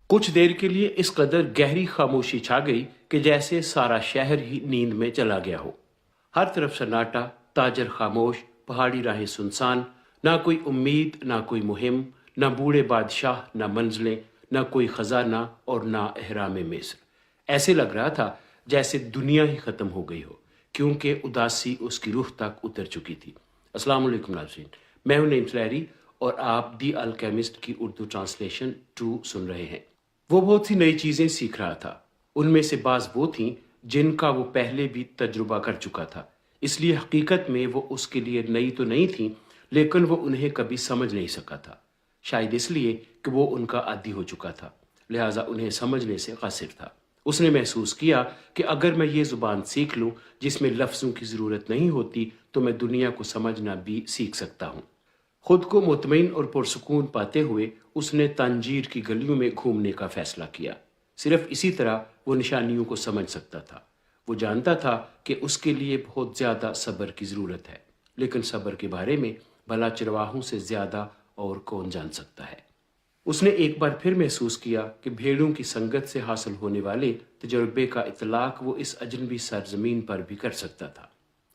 کچھ دیر کے لیے اس قدر گہری خاموشی چھا گئی کہ جیسے سارا شہر ہی نیند میں چلا گیا ہو۔ ہر طرف سناٹا، تاجر خاموش، پہاڑی راہیں سنسان، نہ کوئی امید، نہ کوئی مہم، نہ بوڑھے بادشاہ، نہ منزلیں، نہ کوئی خزانہ اور نہ احرام مصر۔ ایسے لگ رہا تھا جیسے دنیا ہی ختم ہو گئی ہو، کیونکہ اداسی اس کی روح تک اتر چکی تھی۔ السلام علیکم ناظرین، میں ہوں نعیم سلیری اور آپ دی الکیمسٹ کی اردو ٹرانسلیشن 2 سن رہے ہیں۔ وہ بہت سی نئی چیزیں سیکھ رہا تھا۔ ان میں سے بعض وہ تھیں جن کا وہ پہلے بھی تجربہ کر چکا تھا، اس لیے حقیقت میں وہ اس کے لیے نئی تو نہیں تھیں، لیکن وہ انہیں کبھی سمجھ نہیں سکا تھا۔ شاید اس لیے کہ وہ ان کا عادی ہو چکا تھا، لہٰذا انہیں سمجھنے سے قاصر تھا۔ اس نے محسوس کیا کہ اگر میں یہ زبان سیکھ لوں جس میں لفظوں کی ضرورت نہیں ہوتی تو میں دنیا کو سمجھنا بھی سیکھ سکتا ہوں۔ خود کو مطمئن اور پرسکون پاتے ہوئے اس نے تانجیر کی گلیوں میں گھومنے کا فیصلہ کیا۔ صرف اسی طرح وہ نشانیوں کو سمجھ سکتا تھا۔ وہ جانتا تھا کہ اس کے لیے بہت زیادہ صبر کی ضرورت ہے، لیکن صبر کے بارے میں بھلا چرواہوں سے زیادہ اور کون جان سکتا ہے۔ اس نے ایک بار پھر محسوس کیا کہ بھیڑوں کی سنگت سے حاصل ہونے والے تجربے کا اطلاق وہ اس اجنبی سرزمین پر بھی کر سکتا تھا۔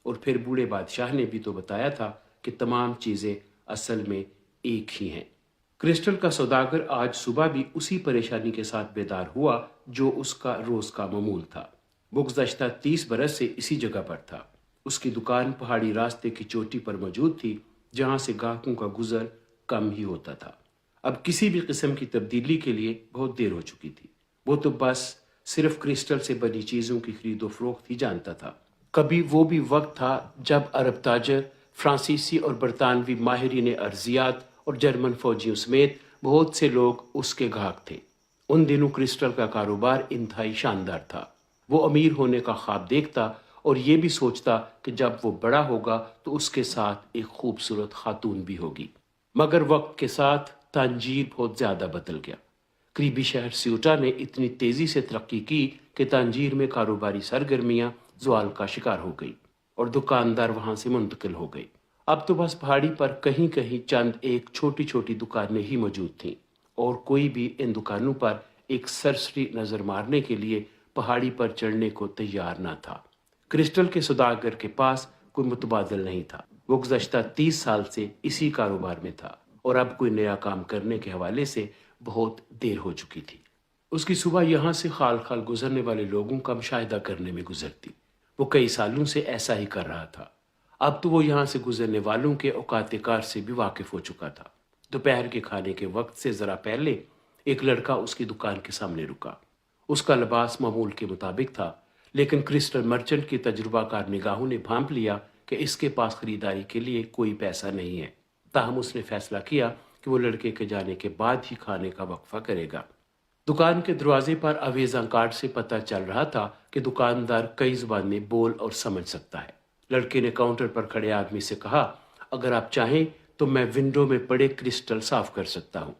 اور پھر بوڑھے بادشاہ نے بھی تو بتایا تھا کہ تمام چیزیں اصل میں ایک ہی ہیں۔ کرسٹل کا سوداگر آج صبح بھی اسی پریشانی کے ساتھ بیدار ہوا جو اس کا روز کا معمول تھا۔ وہ گزشتہ 30 برس سے اسی جگہ پر تھا۔ اس کی دکان پہاڑی راستے کی چوٹی پر موجود تھی، جہاں سے گاہکوں کا گزر کم ہی ہوتا تھا۔ اب کسی بھی قسم کی تبدیلی کے لیے بہت دیر ہو چکی تھی۔ وہ تو بس صرف کرسٹل سے بنی چیزوں کی خرید و فروخت ہی جانتا تھا۔ کبھی وہ بھی وقت تھا جب عرب تاجر، فرانسیسی اور برطانوی ماہرین ارضیات اور جرمن فوجیوں سمیت بہت سے لوگ اس کے گاہک تھے۔ ان دنوں کرسٹل کا کاروبار انتہائی شاندار تھا۔ وہ امیر ہونے کا خواب دیکھتا اور یہ بھی سوچتا کہ جب وہ بڑا ہوگا تو اس کے ساتھ ایک خوبصورت خاتون بھی ہوگی۔ مگر وقت کے ساتھ تانجیر بہت زیادہ بدل گیا۔ قریبی شہر سیوٹا نے اتنی تیزی سے ترقی کی کہ تانجیر میں کاروباری سرگرمیاں زوال کا شکار ہو گئی اور دکاندار وہاں سے منتقل ہو گئے۔ اب تو بس پہاڑی پر کہیں کہیں چند ایک چھوٹی چھوٹی دکانیں ہی موجود تھیں، اور کوئی بھی ان دکانوں پر ایک سرسری نظر مارنے کے لیے پہاڑی پر چڑھنے کو تیار نہ تھا۔ کرسٹل کے سوداگر کے پاس کوئی متبادل نہیں تھا۔ وہ گزشتہ 30 سال سے اسی کاروبار میں تھا اور اب کوئی نیا کام کرنے کے حوالے سے بہت دیر ہو چکی تھی۔ اس کی صبح یہاں سے خال خال گزرنے والے لوگوں کا مشاہدہ کرنے میں گزرتی۔ وہ کئی سالوں سے ایسا ہی کر رہا تھا۔ اب تو وہ یہاں سے گزرنے والوں کے اوقات کار سے بھی واقف ہو چکا تھا۔ دوپہر کے کھانے کے وقت سے ذرا پہلے ایک لڑکا اس کی دکان کے سامنے رکا۔ اس کا لباس معمول کے مطابق تھا، لیکن کرسٹل مرچنٹ کی تجربہ کار نگاہوں نے بھانپ لیا کہ اس کے پاس خریداری کے لیے کوئی پیسہ نہیں ہے۔ تاہم اس نے فیصلہ کیا کہ وہ لڑکے کے جانے کے بعد ہی کھانے کا وقفہ کرے گا۔ دکان کے دروازے پر آویزاں کارڈ سے پتہ چل رہا تھا کہ دکاندار کئی زبانیں بول اور سمجھ سکتا ہے۔ لڑکے نے کاؤنٹر پر کھڑے آدمی سے کہا، اگر آپ چاہیں تو میں ونڈو میں پڑے کرسٹل صاف کر سکتا ہوں،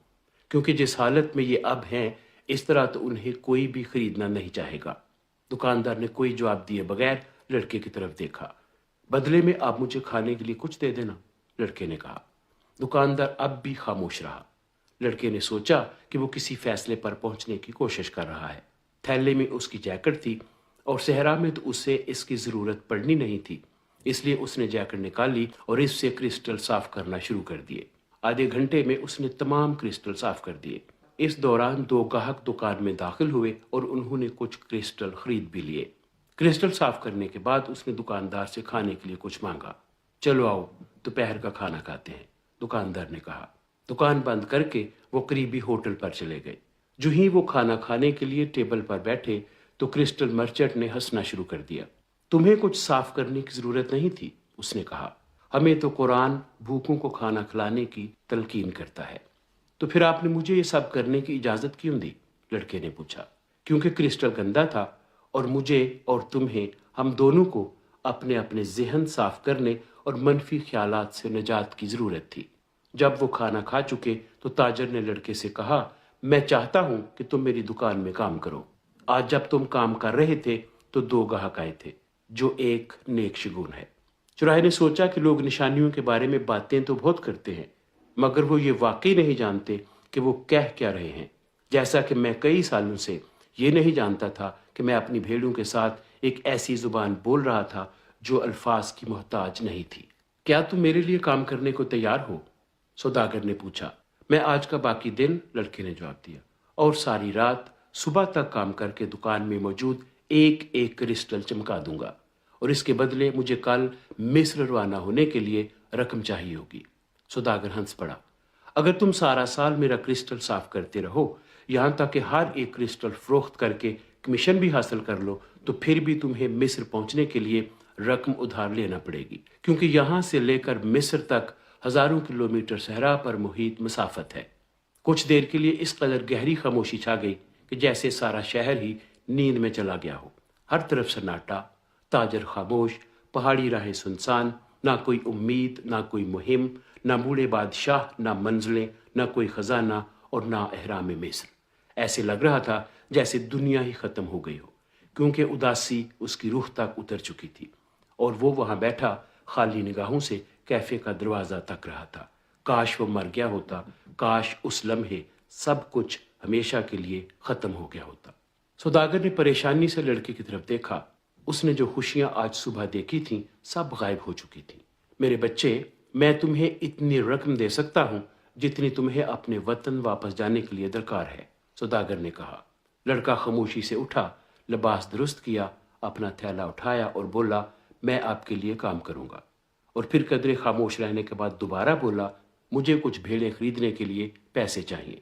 کیونکہ جس حالت میں یہ اب ہیں اس طرح تو انہیں کوئی بھی خریدنا نہیں چاہے گا۔ دکاندار نے کوئی جواب دیے بغیر لڑکے کی طرف دیکھا۔ بدلے میں آپ مجھے کھانے کے لیے کچھ دے دینا، لڑکے نے کہا۔ دکاندار اب بھی خاموش رہا۔ لڑکے نے سوچا کہ وہ کسی فیصلے پر پہنچنے کی کوشش کر رہا ہے۔ تھیلے میں اس کی جیکٹ تھی اور صحرا میں تو اسے اس کی ضرورت پڑنی نہیں تھی، اس لیے اس نے جیکٹ نکالی اور اس سے کرسٹل صاف کرنا شروع کر دیے۔ آدھے گھنٹے میں اس نے تمام کرسٹل صاف کر دیے۔ اس دوران 2 گاہک دکان میں داخل ہوئے اور انہوں نے کچھ کرسٹل خرید بھی لیے۔ کرسٹل صاف کرنے کے بعد اس نے دکاندار سے کھانے کے لیے کچھ مانگا۔ چلو آؤ دوپہر کا کھانا کھاتے ہیں، دکاندار نے کہا۔ دکان بند کر کے وہ قریبی ہوٹل پر چلے گئے۔ جو ہی وہ کھانا کھانے کے لیے ٹیبل پر بیٹھے تو کرسٹل مرچنٹ نے ہنسنا شروع کر دیا۔ تمہیں کچھ صاف کرنے کی ضرورت نہیں تھی، اس نے کہا۔ ہمیں تو قرآن بھوکوں کو کھانا کھلانے کی تلقین کرتا ہے۔ تو پھر آپ نے مجھے یہ سب کرنے کی اجازت کیوں دی؟ لڑکے نے پوچھا۔ کیونکہ کرسٹل گندا تھا اور مجھے اور تمہیں، ہم دونوں کو اپنے اپنے ذہن صاف کرنے اور منفی خیالات سے نجات کی ضرورت تھی۔ جب وہ کھانا کھا چکے تو تاجر نے لڑکے سے کہا، میں چاہتا ہوں کہ تم میری دکان میں کام کرو۔ آج جب تم کام کر رہے تھے تو 2 گاہک آئے تھے، جو ایک نیک شگون ہے۔ چوراہے نے سوچا کہ لوگ نشانیوں کے بارے میں باتیں تو بہت کرتے ہیں، مگر وہ یہ واقعی نہیں جانتے کہ وہ کہہ کیا رہے ہیں۔ جیسا کہ میں کئی سالوں سے یہ نہیں جانتا تھا کہ میں اپنی بھیڑوں کے ساتھ ایک ایسی زبان بول رہا تھا جو الفاظ کی محتاج نہیں تھی۔ کیا تم میرے لیے کام کرنے کو تیار ہو؟ سوداگر نے پوچھا۔ میں آج کا باقی دن، لڑکے نے جواب دیا، اور ساری رات صبح تک کام کر کے دکان میں موجود ایک ایک کرسٹل چمکا دوں گا، اور اس کے بدلے مجھے کل مصر روانہ ہونے کے لیے رقم چاہیے ہوگی۔ سوداگر ہنس پڑا۔ اگر تم سارا سال میرا کرسٹل صاف کرتے رہو، یہاں تک کہ ہر ایک کرسٹل فروخت کر کے کمیشن بھی حاصل کر لو، تو پھر بھی تمہیں مصر پہنچنے کے لیے رقم ادھار لینا پڑے گی، کیونکہ یہاں سے لے کر مصر تک ہزاروں کلومیٹر صحرا پر محیط مسافت ہے۔ کچھ دیر کے لیے اس قدر گہری خاموشی چھا گئی کہ جیسے سارا شہر ہی نیند میں چلا گیا ہو۔ ہر طرف سناٹا، تاجر خاموش، پہاڑی راہیں سنسان، نہ کوئی امید، نہ کوئی مہم، نہ بوڑھے بادشاہ، نہ منزلیں، نہ کوئی خزانہ، اور نہ احرام مصر۔ ایسے لگ رہا تھا جیسے دنیا ہی ختم ہو گئی ہو، کیونکہ اداسی اس کی روح تک اتر چکی تھی، اور وہ وہاں بیٹھا خالی نگاہوں سے کیفے کا دروازہ تک رہا تھا۔ کاش وہ مر گیا ہوتا، کاش اس لمحے سب کچھ ہمیشہ کے لیے ختم ہو گیا ہوتا۔ سوداگر نے پریشانی سے لڑکے کی طرف دیکھا۔ اس نے جو خوشیاں آج صبح دیکھی تھیں سب غائب ہو چکی تھیں۔ میرے بچے، میں تمہیں اتنی رقم دے سکتا ہوں جتنی تمہیں اپنے وطن واپس جانے کے لیے درکار ہے، سوداگر نے کہا۔ لڑکا خاموشی سے اٹھا، لباس درست کیا، اپنا تھیلا اٹھایا اور بولا، میں آپ کے لیے کام کروں گا، اور پھر قدرے خاموش رہنے کے بعد دوبارہ بولا، مجھے کچھ بھیڑیں خریدنے کے لیے پیسے چاہیے۔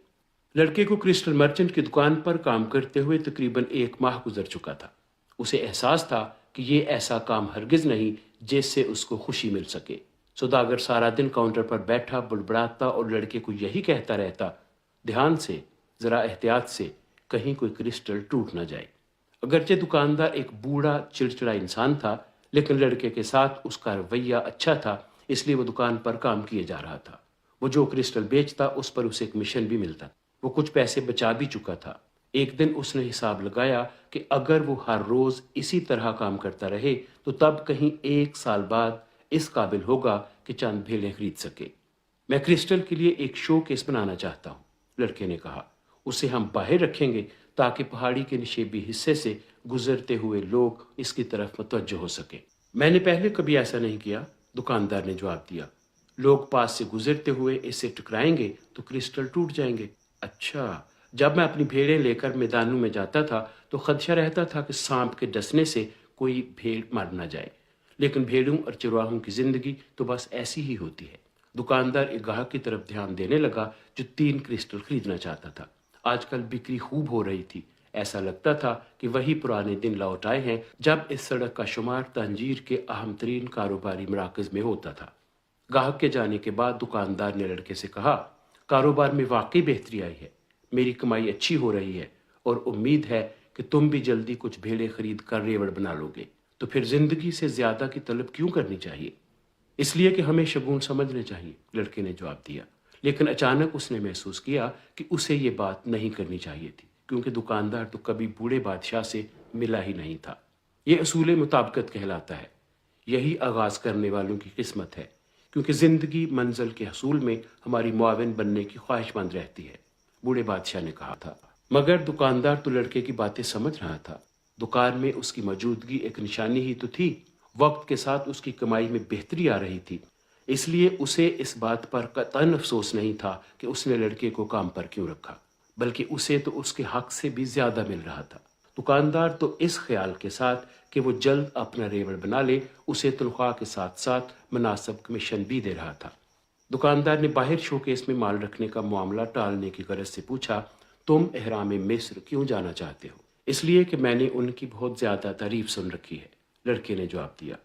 لڑکے کو کرسٹل مرچنٹ کی دکان پر کام کرتے ہوئے تقریباً 1 ماہ گزر چکا تھا۔ اسے احساس تھا کہ یہ ایسا کام ہرگز نہیں جس سے اس کو خوشی مل سکے۔ سوداگر سارا دن کاؤنٹر پر بیٹھا بڑبڑاتا اور لڑکے کو یہی کہتا رہتا، دھیان سے، ذرا احتیاط سے، کہیں کوئی کرسٹل ٹوٹ نہ جائے۔ اگرچہ دکاندار ایک بوڑھا چڑچڑا انسان تھا، لیکن لڑکے کے ساتھ اس کا رویہ اچھا تھا، اس لیے وہ دکان پر کام کیے جا رہا تھا۔ وہ جو کرسٹل بیچتا اس پر اسے کمیشن بھی ملتا۔ وہ کچھ پیسے بچا بھی چکا تھا۔ ایک دن اس نے حساب لگایا کہ اگر وہ ہر روز اسی طرح کام کرتا رہے تو تب کہیں 1 سال بعد اس قابل ہوگا کہ چند بھیڑیں خرید سکے۔ میں کرسٹل کے لیے ایک شو کیس بنانا چاہتا ہوں، لڑکے نے کہا۔ اسے ہم باہر رکھیں گے تاکہ پہاڑی کے نشیبی حصے سے گزرتے ہوئے لوگ اس کی طرف متوجہ ہو سکیں۔ میں نے پہلے کبھی ایسا نہیں کیا، دکاندار نے جواب دیا۔ لوگ پاس سے گزرتے ہوئے اس سے ٹکرائیں گے تو کرسٹل ٹوٹ جائیں گے۔ اچھا، جب میں اپنی بھیڑیں لے کر میدانوں میں جاتا تھا تو خدشہ رہتا تھا کہ سانپ کے ڈسنے سے کوئی بھیڑ مر نہ جائے، لیکن بھیڑوں اور چرواہوں کی زندگی تو بس ایسی ہی ہوتی ہے۔ دکاندار ایک گاہک کی طرف دھیان دینے لگا جو 3 کرسٹل خریدنا چاہتا تھا۔ آج کل بکری خوب ہو رہی تھی۔ ایسا لگتا تھا کہ وہی پرانے دن لوٹ آئے ہیں جب اس سڑک کا شمار تنجیر کے اہم ترین کاروباری مراکز میں ہوتا تھا۔ گاہک کے جانے کے بعد دکاندار نے لڑکے سے کہا، کاروبار میں واقعی بہتری آئی ہے، میری کمائی اچھی ہو رہی ہے، اور امید ہے کہ تم بھی جلدی کچھ بھیڑیں خرید کر ریوڑ بنا لو گے۔ تو پھر زندگی سے زیادہ کی طلب کیوں کرنی چاہیے؟ اس لیے کہ ہمیں شگون سمجھنے چاہیے، لڑکے نے جواب دیا۔ لیکن اچانک اس نے محسوس کیا کہ اسے یہ بات نہیں کرنی چاہیے تھی، کیونکہ دکاندار تو کبھی بوڑھے بادشاہ سے ملا ہی نہیں تھا۔ یہ اصول مطابقت کہلاتا ہے۔ یہی آغاز کرنے والوں کی قسمت ہے، کیونکہ زندگی منزل کے حصول میں ہماری معاون بننے کی خواہش مند رہتی ہے، بوڑھے بادشاہ نے کہا تھا۔ مگر دکاندار تو لڑکے کی باتیں سمجھ رہا تھا۔ دکان میں اس کی موجودگی ایک نشانی ہی تو تھی۔ وقت کے ساتھ اس کی کمائی میں بہتری آ رہی تھی، اس لیے اسے اس بات پر قطعاً افسوس نہیں تھا کہ اس نے لڑکے کو کام پر کیوں رکھا، بلکہ اسے تو اس کے حق سے بھی زیادہ مل رہا تھا۔ دکاندار تو اس خیال کے ساتھ کہ وہ جلد اپنا ریوڑ بنا لے، اسے تنخواہ کے ساتھ ساتھ مناسب کمیشن بھی دے رہا تھا۔ دکاندار نے باہر شوکیس میں مال رکھنے کا معاملہ ٹالنے کی غرض سے پوچھا، تم احرام مصر کیوں جانا چاہتے ہو؟ اس لیے کہ میں نے ان کی بہت زیادہ تعریف سن رکھی ہے، لڑکے نے جواب دیا،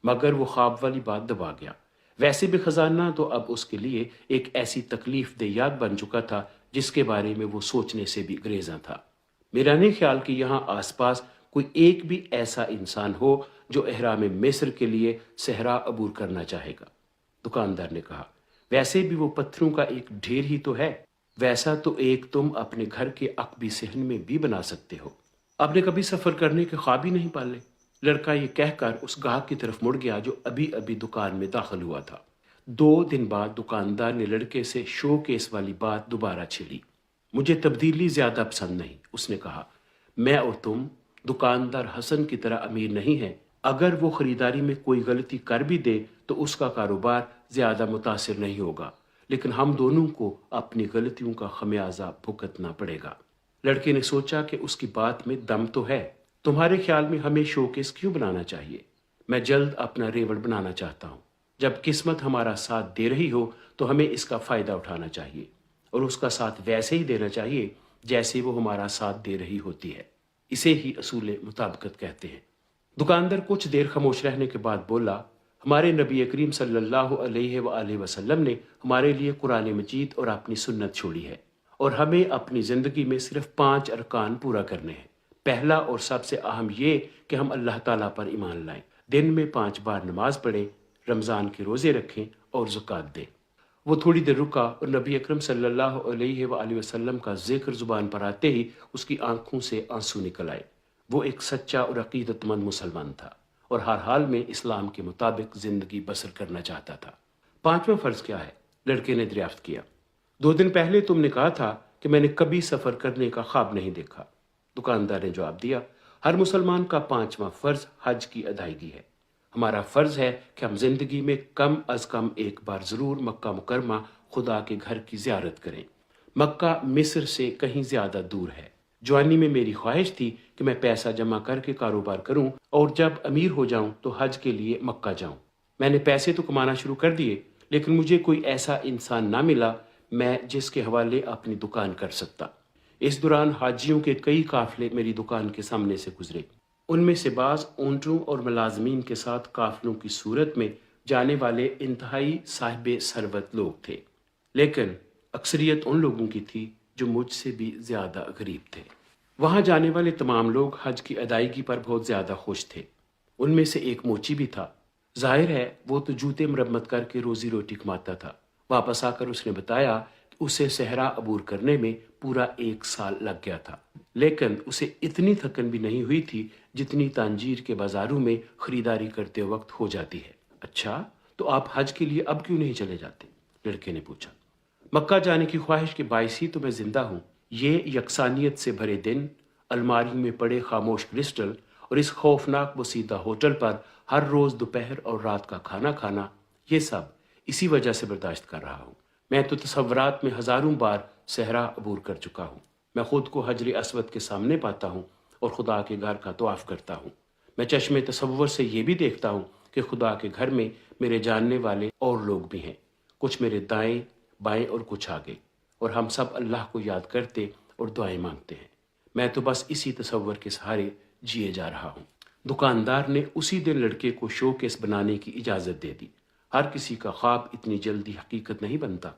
مگر وہ خواب والی بات دبا گیا۔ ویسے بھی خزانہ تو اب اس کے لیے ایک ایسی تکلیف دہ یاد بن چکا تھا جس کے بارے میں وہ سوچنے سے بھی گریزاں تھا۔ میرا نہیں خیال کہ یہاں آس پاس کوئی ایک بھی ایسا انسان ہو جو احرام مصر کے لیے صحرا عبور کرنا چاہے گا، دکاندار نے کہا۔ ویسے بھی وہ پتھروں کا ایک ڈھیر ہی تو ہے، ویسا تو ایک تم اپنے گھر کے عقبی صحن میں بھی بنا سکتے ہو۔ آپ نے کبھی سفر کرنے کے خواب ہی نہیں پالے؟ لڑکا یہ کہہ کر اس گاہک کی طرف مڑ گیا جو ابھی ابھی دکان میں داخل ہوا تھا۔ 2 دن بعد دکاندار نے لڑکے سے شو کیس والی بات دوبارہ چھیڑی۔ مجھے تبدیلی زیادہ پسند نہیں، اس نے کہا۔ میں اور تم دکاندار حسن کی طرح امیر نہیں ہیں۔ اگر وہ خریداری میں کوئی غلطی کر بھی دے تو اس کا کاروبار زیادہ متاثر نہیں ہوگا، لیکن ہم دونوں کو اپنی غلطیوں کا خمیازہ بھگتنا پڑے گا۔ لڑکے نے سوچا کہ اس کی بات میں دم تو ہے۔ تمہارے خیال میں ہمیں شوکیس کیوں بنانا چاہیے؟ میں جلد اپنا ریوڑ بنانا چاہتا ہوں۔ جب قسمت ہمارا ساتھ دے رہی ہو تو ہمیں اس کا فائدہ اٹھانا چاہیے، اور اس کا ساتھ ویسے ہی دینا چاہیے جیسے وہ ہمارا ساتھ دے رہی ہوتی ہے۔ اسے ہی اصول مطابقت کہتے ہیں۔ دکاندار کچھ دیر خاموش رہنے کے بعد بولا، ہمارے نبی کریم صلی اللہ علیہ وآلہ وسلم نے ہمارے لیے قرآن مجید اور اپنی سنت چھوڑی ہے، اور ہمیں اپنی زندگی میں صرف 5 ارکان پورا کرنے ہیں۔ پہلا اور سب سے اہم یہ کہ ہم اللہ تعالیٰ پر ایمان لائیں، دن میں 5 بار نماز پڑھیں، رمضان کے روزے رکھیں اور زکوٰۃ دیں۔ وہ تھوڑی دیر رکا اور نبی اکرم صلی اللہ علیہ وآلہ وسلم کا ذکر زبان پر آتے ہی اس کی آنکھوں سے آنسو نکل آئے۔ وہ ایک سچا اور عقیدت مند مسلمان تھا اور ہر حال میں اسلام کے مطابق زندگی بسر کرنا چاہتا تھا۔ 5واں فرض کیا ہے؟ لڑکے نے دریافت کیا۔ 2 دن پہلے تم نے کہا تھا کہ میں نے کبھی سفر کرنے کا خواب نہیں دیکھا۔ دکاندار نے جواب دیا، ہر مسلمان کا 5واں فرض حج کی ادائیگی ہے۔ ہمارا فرض ہے کہ ہم زندگی میں کم از کم ایک بار ضرور مکہ مکرمہ خدا کے گھر کی زیارت کریں۔ مکہ مصر سے کہیں زیادہ دور ہے۔ جوانی میں میری خواہش تھی کہ میں پیسہ جمع کر کے کاروبار کروں اور جب امیر ہو جاؤں تو حج کے لیے مکہ جاؤں۔ میں نے پیسے تو کمانا شروع کر دیے، لیکن مجھے کوئی ایسا انسان نہ ملا میں جس کے حوالے اپنی دکان کر سکتا۔ اس دوران حاجیوں کے کئی قافلے میری دکان کے سامنے سے گزرے۔ ان میں سے بعض اونٹوں اور ملازمین کے ساتھ قافلوں کی صورت میں جانے والے انتہائی صاحب ثروت لوگ تھے، لیکن اکثریت ان لوگوں کی تھی جو مجھ سے بھی زیادہ غریب تھے۔ وہاں جانے والے تمام لوگ حج کی ادائیگی پر بہت زیادہ خوش تھے۔ ان میں سے ایک موچی بھی تھا۔ ظاہر ہے وہ تو جوتے مرمت کر کے روزی روٹی کماتا تھا۔ واپس آ کر اس نے بتایا کہ اسے صحرا عبور کرنے میں پورا 1 سال لگ گیا تھا، لیکن اسے اتنی تھکن بھی نہیں ہوئی تھی جتنی تانجیر کے بازاروں میں خریداری کرتے وقت ہو جاتی ہے۔ اچھا، تو آپ حج کے لیے اب کیوں نہیں چلے جاتے؟ لڑکے نے پوچھا۔ مکہ جانے کی خواہش کے باعث ہی تو میں زندہ ہوں۔ یہ یکسانیت سے بھرے دن، الماری میں پڑے خاموش کرسٹل اور اس خوفناک بوسیدہ ہوٹل پر ہر روز دوپہر اور رات کا کھانا کھانا، یہ سب اسی وجہ سے برداشت کر رہا ہوں۔ میں تو تصورات میں ہزاروں بار صحرا عبور کر چکا ہوں۔ میں خود کو حجر اسود کے سامنے پاتا ہوں اور خدا کے گھر کا طواف کرتا ہوں۔ میں چشم تصور سے یہ بھی دیکھتا ہوں کہ خدا کے گھر میں میرے جاننے والے اور لوگ بھی ہیں، کچھ میرے دائیں بائیں اور کچھ آگے، اور ہم سب اللہ کو یاد کرتے اور دعائیں مانگتے ہیں۔ میں تو بس اسی تصور کے سہارے جیے جا رہا ہوں۔ دکاندار نے اسی دن لڑکے کو شو کیس بنانے کی اجازت دے دی۔ ہر کسی کا خواب اتنی جلدی حقیقت نہیں بنتا۔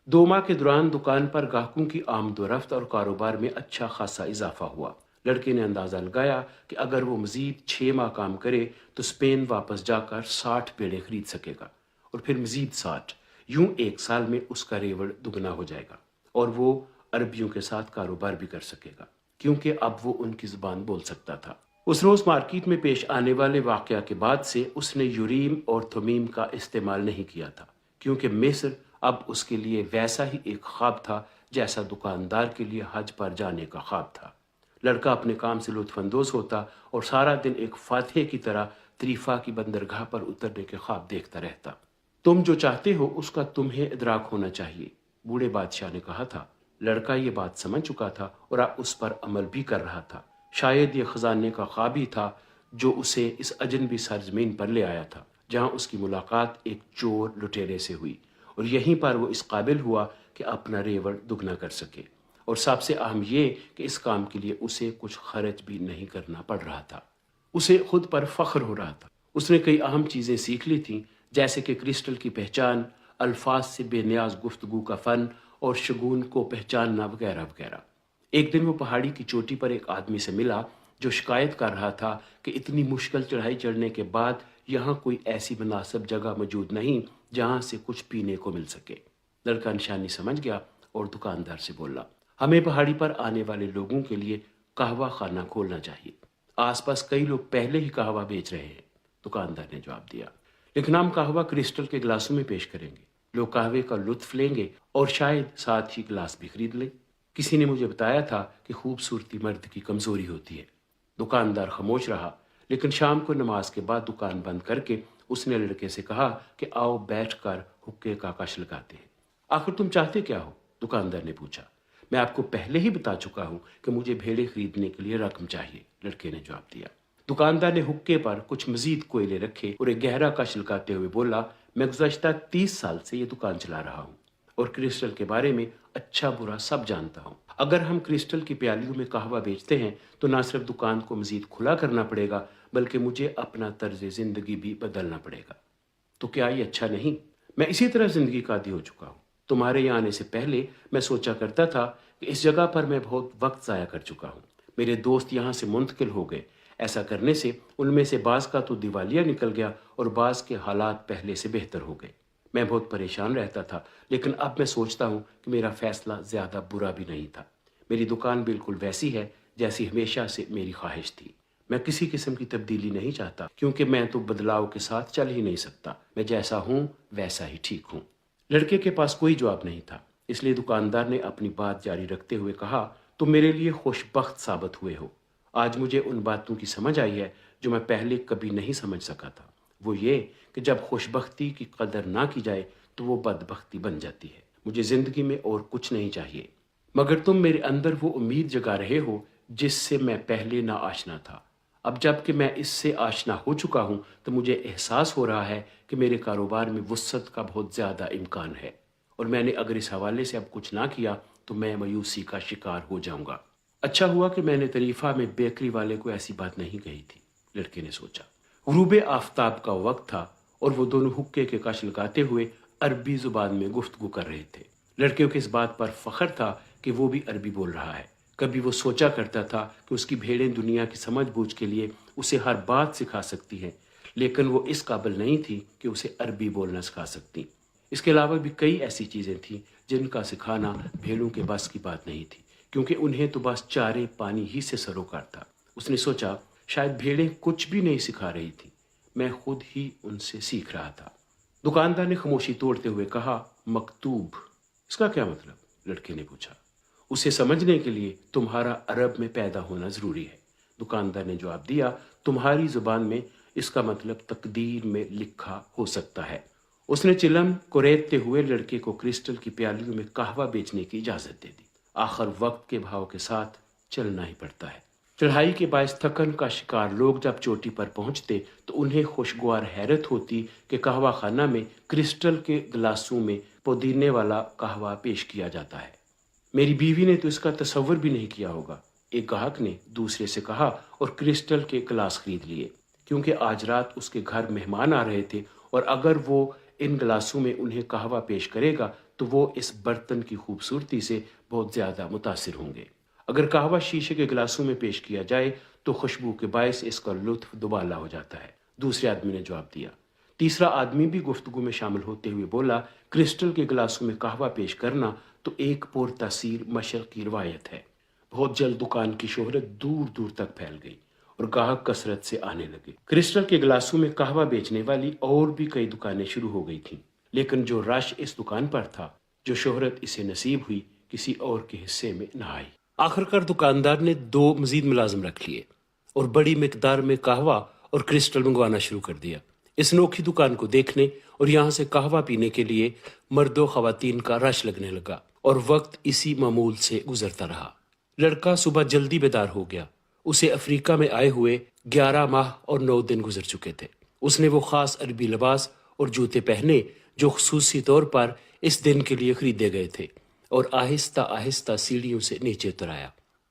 2 ماہ کے دوران دکان پر گاہکوں کی آمد و رفت اور کاروبار میں اچھا خاصا اضافہ ہوا۔ لڑکے نے اندازہ لگایا کہ اگر وہ مزید 6 ماہ کام کرے تو اسپین واپس جا کر 60 بیڑے خرید سکے گا، اور پھر مزید 60۔ یوں 1 سال میں اس کا ریوڑ دگنا ہو جائے گا، اور وہ عربیوں کے ساتھ کاروبار بھی کر سکے گا، کیونکہ اب وہ ان کی زبان بول سکتا تھا۔ اس روز مارکیٹ میں پیش آنے والے واقعہ کے بعد سے اس نے یوریم اور تھمیم کا استعمال نہیں کیا تھا، کیونکہ مصر اب اس کے لیے ویسا ہی ایک خواب تھا جیسا دکاندار کے لیے حج پر جانے کا خواب تھا۔ لڑکا اپنے کام سے لطف اندوز ہوتا اور سارا دن ایک فاتح کی طرح طریفہ کی بندرگاہ پر اترنے کے خواب دیکھتا رہتا۔ تم جو چاہتے ہو اس کا تمہیں ادراک ہونا چاہیے، بوڑھے بادشاہ نے کہا تھا۔ لڑکا یہ بات سمجھ چکا تھا اور اب اس پر عمل بھی کر رہا تھا۔ شاید یہ خزانے کا خواب ہی تھا جو اسے اس اجنبی سرزمین پر لے آیا تھا، جہاں اس کی ملاقات ایک چور لٹیرے سے ہوئی، اور یہیں پر وہ اس قابل ہوا کہ اپنا ریوڑ دگنا کر سکے، اور سب سے اہم یہ کہ اس کام کے لیے اسے کچھ خرچ بھی نہیں کرنا پڑ رہا تھا۔ اسے خود پر فخر ہو رہا تھا۔ اس نے کئی اہم چیزیں سیکھ لی تھیں، جیسے کہ کرسٹل کی پہچان، الفاظ سے بے نیاز گفتگو کا فن اور شگون کو پہچاننا وغیرہ وغیرہ۔ ایک دن وہ پہاڑی کی چوٹی پر ایک آدمی سے ملا جو شکایت کر رہا تھا کہ اتنی مشکل چڑھائی چڑھنے کے بعد یہاں کوئی ایسی مناسب جگہ موجود نہیں جہاں سے کچھ پینے کو مل سکے۔ لڑکا نشانی سمجھ گیا اور دکاندار سے بولا، ہمیں پہاڑی پر آنے والے لوگوں کے لیے قہوہ خانہ کھولنا چاہیے۔ آس پاس کئی لوگ پہلے ہی قہوہ بیچ رہے ہیں۔ دکاندار نے جواب دیا، لیکن ہم قہوہ کرسٹل کے گلاسوں میں پیش کریں گے، لوگ قہوے کا لطف لیں گے اور شاید ساتھ ہی گلاس بھی خرید لیں۔ کسی نے مجھے بتایا تھا کہ خوبصورتی مرد کی کمزوری ہوتی ہے۔ دکاندار خاموش رہا، لیکن شام کو نماز کے بعد دکان بند کر کے اس نے لڑکے سے کہا کہ آؤ بیٹھ کر حقے کا کش لگاتے ہیں۔ آخر تم چاہتے کیا ہو؟ دکاندار نے پوچھا۔ میں آپ کو پہلے ہی بتا چکا ہوں کہ مجھے بھیڑیں خریدنے کے لیے رقم چاہیے، لڑکے نے جواب دیا۔ دکاندار نے حقے پر کچھ مزید کوئلے رکھے اور ایک گہرا کش لگاتے ہوئے بولا، میں گزشتہ 30 سال سے یہ دکان چلا رہا ہوں اور کرسٹل کے بارے میں اچھا برا سب جانتا ہوں۔ اگر ہم کرسٹل کی پیالیوں میں قہوہ بیچتے ہیں تو نہ صرف دکان کو مزید کھلا کرنا پڑے گا بلکہ مجھے اپنا طرز زندگی بھی بدلنا پڑے گا۔ تو کیا یہ اچھا نہیں؟ میں اسی طرح زندگی کا عادی ہو چکا ہوں۔ تمہارے یہاں آنے سے پہلے میں سوچا کرتا تھا کہ اس جگہ پر میں بہت وقت ضائع کر چکا ہوں۔ میرے دوست یہاں سے منتقل ہو گئے۔ ایسا کرنے سے ان میں سے بعض کا تو دیوالیہ نکل گیا اور بعض کے حالات پہلے سے بہتر ہو گئے۔ میں بہت پریشان رہتا تھا، لیکن اب میں سوچتا ہوں کہ میرا فیصلہ زیادہ برا بھی نہیں تھا۔ میری دکان بالکل ویسی ہے جیسی ہمیشہ سے میری خواہش تھی۔ میں کسی قسم کی تبدیلی نہیں چاہتا، کیونکہ میں تو بدلاؤ کے ساتھ چل ہی نہیں سکتا۔ میں جیسا ہوں ویسا ہی ٹھیک ہوں۔ لڑکے کے پاس کوئی جواب نہیں تھا، اس لیے دکاندار نے اپنی بات جاری رکھتے ہوئے کہا، تم میرے لیے خوش بخت ثابت ہوئے ہو۔ آج مجھے ان باتوں کی سمجھ آئی ہے جو میں پہلے کبھی نہیں سمجھ سکا تھا۔ وہ یہ کہ جب خوش بختی کی قدر نہ کی جائے تو وہ بدبختی بن جاتی ہے۔ مجھے زندگی میں اور کچھ نہیں چاہیے، مگر تم میرے اندر وہ امید جگا رہے ہو جس سے میں پہلے نہ آشنا تھا۔ اب جب کہ میں اس سے آشنا ہو چکا ہوں تو مجھے احساس ہو رہا ہے کہ میرے کاروبار میں وسعت کا بہت زیادہ امکان ہے، اور میں نے اگر اس حوالے سے اب کچھ نہ کیا تو میں مایوسی کا شکار ہو جاؤں گا۔ اچھا ہوا کہ میں نے طریفہ میں بیکری والے کو ایسی بات نہیں کہی تھی، لڑکے نے سوچا۔ غروب آفتاب کا وقت تھا اور وہ دونوں حقے کے کش لگاتے ہوئے عربی زبان میں گفتگو کر رہے تھے۔ لڑکے کو اس بات پر فخر تھا کہ وہ بھی عربی بول رہا ہے۔ کبھی وہ سوچا کرتا تھا کہ اس کی بھیڑیں دنیا کی سمجھ بوجھ کے لیے اسے ہر بات سکھا سکتی ہیں، لیکن وہ اس قابل نہیں تھی کہ اسے عربی بولنا سکھا سکتی۔ اس کے علاوہ بھی کئی ایسی چیزیں تھیں جن کا سکھانا بھیڑوں کے بس کی بات نہیں تھی، کیونکہ انہیں تو بس چارے پانی ہی سے سروکار تھا۔ اس نے سوچا، شاید بھیڑیں کچھ بھی نہیں سکھا رہی تھیں، میں خود ہی ان سے سیکھ رہا تھا۔ دکاندار نے خاموشی توڑتے ہوئے کہا، مکتوب، اس کا کیا مطلب؟ لڑکے نے پوچھا۔ اسے سمجھنے کے لیے تمہارا عرب میں پیدا ہونا ضروری ہے، دکاندار نے جواب دیا۔ تمہاری زبان میں اس کا مطلب تقدیر میں لکھا ہو سکتا ہے۔ اس نے چلم کوریدتے ہوئے لڑکے کو کرسٹل کی پیالیوں میں قہوہ بیچنے کی اجازت دے دی۔ آخر وقت کے بھاؤ کے ساتھ چلنا ہی پڑتا ہے۔ چڑھائی کے باعث تھکن کا شکار لوگ جب چوٹی پر پہنچتے تو انہیں خوشگوار حیرت ہوتی کہ قہوہ خانہ میں کرسٹل کے گلاسوں میں پودینے والا قہوہ پیش کیا جاتا ہے۔ میری بیوی نے تو اس کا تصور بھی نہیں کیا ہوگا، ایک گاہک نے دوسرے سے کہا، اور کرسٹل کے گلاس خرید لیے، کیونکہ آج رات اس کے گھر مہمان آ رہے تھے اور اگر وہ ان گلاسوں میں انہیں قہوہ پیش کرے گا تو وہ اس برتن کی خوبصورتی سے بہت زیادہ متاثر ہوں گے۔ اگر قہوہ شیشے کے گلاسوں میں پیش کیا جائے تو خوشبو کے باعث اس کا لطف دوبالا ہو جاتا ہے، دوسرے آدمی نے جواب دیا۔ تیسرا آدمی بھی گفتگو میں شامل ہوتے ہوئے بولا، کرسٹل کے گلاسوں میں قہوہ پیش کرنا تو ایک پر تاثیر مشرق کی روایت ہے۔ بہت جلد دکان کی شہرت دور دور تک پھیل گئی اور گاہک کثرت سے آنے لگے۔ کرسٹل کے گلاسوں میں قہوہ بیچنے والی اور بھی کئی دکانیں شروع ہو گئی تھیں، لیکن جو رش اس دکان پر تھا، جو شہرت اسے نصیب ہوئی، کسی اور کے حصے میں نہ آئی۔ آخر کار دکاندار نے 2 مزید ملازم رکھ لیے اور بڑی مقدار میں قہوہ اور کرسٹل منگوانا شروع کر دیا۔ اس نوکھی دکان کو دیکھنے اور یہاں سے قہوہ پینے کے لیے مرد و خواتین کا رش لگنے لگا اور وقت اسی معمول سے گزرتا رہا۔ لڑکا صبح جلدی بیدار ہو گیا۔ اسے افریقہ میں آئے ہوئے 11 ماہ اور 9 دن گزر چکے تھے۔ اس نے وہ خاص عربی لباس اور جوتے پہنے جو خصوصی طور پر اس دن کے لیے خریدے گئے تھے، اور آہستہ آہستہ سیڑھیوں سے نیچے اتر آیا۔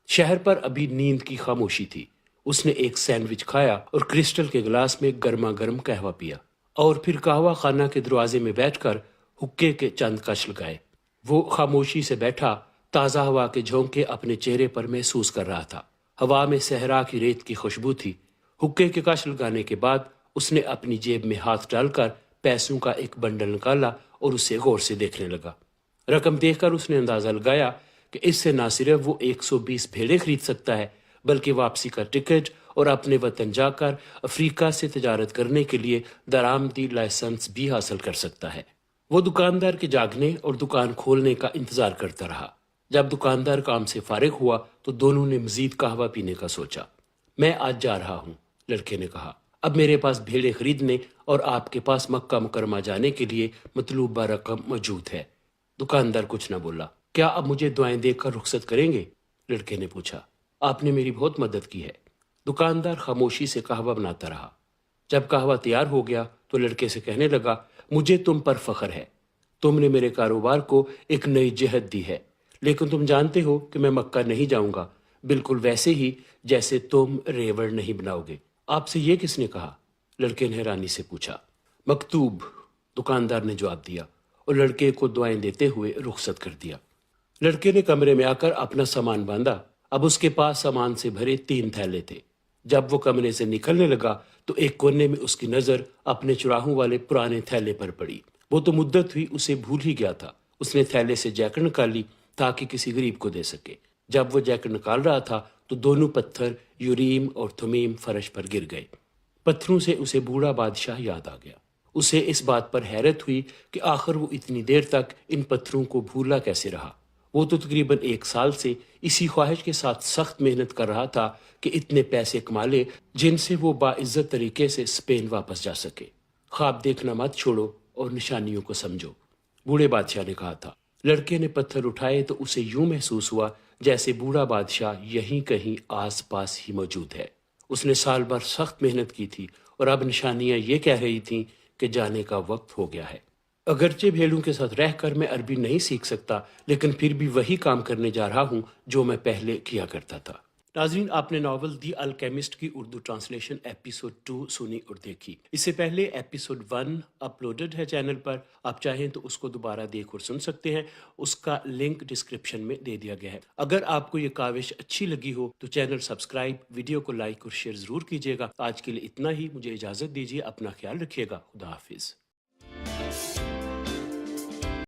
شہر پر ابھی نیند کی خاموشی تھی۔ اس نے ایک سینڈوچ کھایا اور کرسٹل کے گلاس میں گرما گرم قہوہ پیا، اور پھر قہوہ خانہ کے دروازے میں بیٹھ کر حقے کے چند کش لگائے۔ وہ خاموشی سے بیٹھا، تازہ ہوا کے جھونکے اپنے چہرے پر محسوس کر رہا تھا۔ ہوا میں صحرا کی ریت کی خوشبو تھی۔ حقے کے کش لگانے کے بعد اس نے اپنی جیب میں ہاتھ ڈال کر پیسوں کا ایک بنڈل نکالا اور اسے غور سے دیکھنے لگا۔ رقم دیکھ کر اس نے اندازہ لگایا کہ اس سے نہ صرف وہ 120 بھیڑیں خرید سکتا ہے بلکہ واپسی کا ٹکٹ اور اپنے وطن جا کر افریقہ سے تجارت کرنے کے لیے درآمدی لائسنس بھی حاصل کر سکتا ہے۔ وہ دکاندار کے جاگنے اور دکان کھولنے کا انتظار کرتا رہا۔ جب دکاندار کام سے فارغ ہوا تو دونوں نے مزید قہوہ پینے کا سوچا۔ میں آج جا رہا ہوں، لڑکے نے کہا۔ اب میرے پاس بھیڑیں خریدنے اور آپ کے پاس مکہ مکرمہ جانے کے لیے مطلوبہ رقم موجود ہے۔ دکاندار کچھ نہ بولا۔ کیا اب مجھے دعائیں دے کر رخصت کریں گے؟ لڑکے نے پوچھا۔ آپ نے میری بہت مدد کی ہے۔ دکاندار خاموشی سے قہوہ بناتا رہا۔ جب قہوہ تیار ہو گیا تو لڑکے سے کہنے لگا، مجھے تم پر فخر ہے۔ تم نے میرے کاروبار کو ایک نئی جہت دی ہے، لیکن تم جانتے ہو کہ میں مکہ نہیں جاؤں گا، بالکل ویسے ہی جیسے تم ریوڑ نہیں بناؤ گے۔ آپ سے یہ کس نے کہا؟ لڑکے نے حیرانی سے پوچھا۔ مکتوب، دکاندار نے جواب دیا اور لڑکے کو دعائیں دیتے ہوئے رخصت کر دیا۔ لڑکے نے کمرے میں آ کر اپنا سامان باندھا۔ اب اس کے پاس سامان سے بھرے 3 تھیلے تھے۔ جب وہ کمرے سے نکلنے لگا تو ایک کونے میں اس کی نظر اپنے چراہوں والے پرانے تھیلے پر پڑی۔ وہ تو مدت ہوئی اسے بھول ہی گیا تھا۔ اس نے تھیلے سے جیکٹ نکالی تاکہ کسی غریب کو دے سکے۔ جب وہ جیکٹ نکال رہا تھا تو دونوں پتھر یوریم اور تھمیم فرش پر گر گئے۔ پتھروں سے اسے بوڑھا بادشاہ یاد آ گیا۔ اسے اس بات پر حیرت ہوئی کہ آخر وہ اتنی دیر تک ان پتھروں کو بھولا کیسے رہا۔ وہ تو تقریباً 1 سال سے اسی خواہش کے ساتھ سخت محنت کر رہا تھا کہ اتنے پیسے کما لے جن سے وہ باعزت طریقے سے اسپین واپس جا سکے۔ خواب دیکھنا مت چھوڑو اور نشانیوں کو سمجھو، بوڑھے بادشاہ نے کہا تھا۔ لڑکے نے پتھر اٹھائے تو اسے یوں محسوس ہوا جیسے بوڑھا بادشاہ یہیں کہیں آس پاس ہی موجود ہے۔ اس نے سال بھر سخت محنت کی تھی اور اب نشانیاں یہ کہہ رہی تھیں کہ جانے کا وقت ہو گیا ہے۔ اگرچہ بھیڑوں کے ساتھ رہ کر میں عربی نہیں سیکھ سکتا، لیکن پھر بھی وہی کام کرنے جا رہا ہوں جو میں پہلے کیا کرتا تھا۔ ناظرین، آپ نے ناول دی الکیمسٹ کی اردو ٹرانسلیشن ایپیسوڈ 2 سنی اور دیکھی۔ اس سے پہلے ایپیسوڈ 1 اپلوڈڈ ہے چینل پر، آپ چاہیں تو اس کو دوبارہ دیکھ اور سن سکتے ہیں، اس کا لنک ڈسکرپشن میں دے دیا گیا ہے۔ اگر آپ کو یہ کاوش اچھی لگی ہو تو چینل سبسکرائب، ویڈیو کو لائک اور شیئر ضرور کیجیے گا۔ آج کے لیے اتنا ہی، مجھے اجازت دیجیے، اپنا خیال رکھیے گا۔ خدا حافظ۔